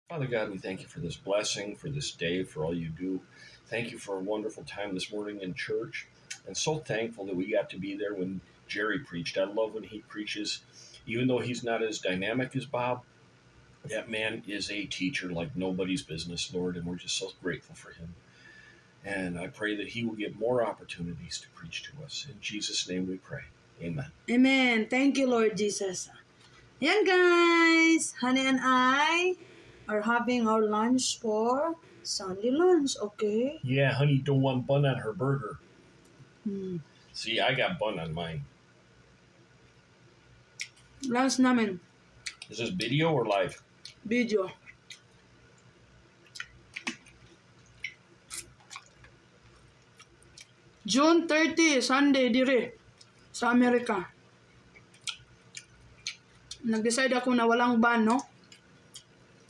Father God, we thank you for this blessing, for this day, for all you do. Thank you for a wonderful time this morning in church. And so thankful that we got to be there when Jerry preached. I love when he preaches, even though he's not as dynamic as Bob. That man is a teacher like nobody's business, Lord, and we're just so grateful for him. And I pray that he will get more opportunities to preach to us. In Jesus' name we pray. Amen. Amen. Thank you, Lord Jesus. Yan guys, Honey and I are having our lunch for Sunday lunch, okay? Yeah, honey don't want bun on her burger. Hmm. See, I got bun on mine. Lunch namin, Is this video or live? video. June 30, Sunday, dire, sa Amerika. Nag-decide ako na walang ban, no?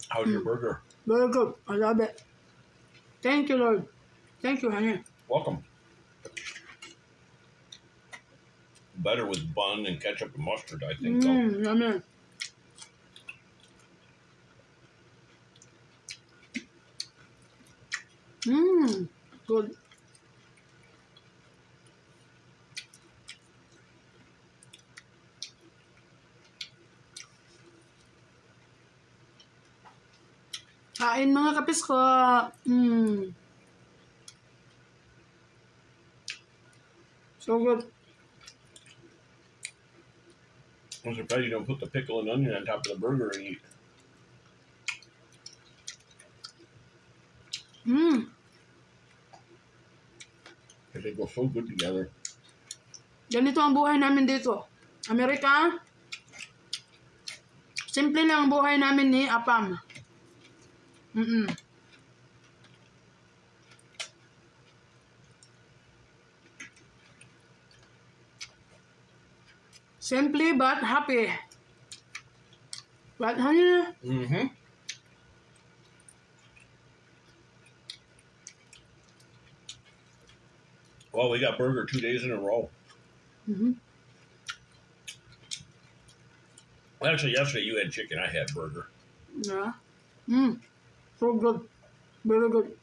How's your burger? Very good. I love it. Thank you, Lord. Thank you, honey. Welcome. Better with bun and ketchup and mustard, I think. Yummy. Good. Kain mga kapis ko. So good. I'm surprised you don't put the pickle and onion on top of the burger and eat. Because they go so good together. Ganito ang buhay namin dito. Amerika, simple lang ang buhay namin ni Apam. Simply but happy. But honey, Well, we got burger 2 days in a row. Well, actually, yesterday you had chicken. I had burger. yeah. So good. Very good.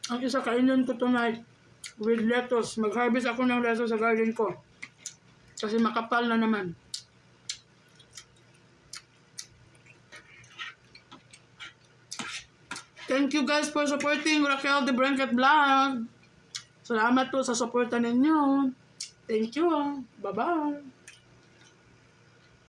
Ang isa kainin ko tonight with lettuce. Mag-harvest ako ng lettuce sa garden ko. Kasi makapal na naman. Thank you guys for supporting Raquel the Blanket Vlog. Salamat po sa suporta ninyo. Thank you. Bye-bye.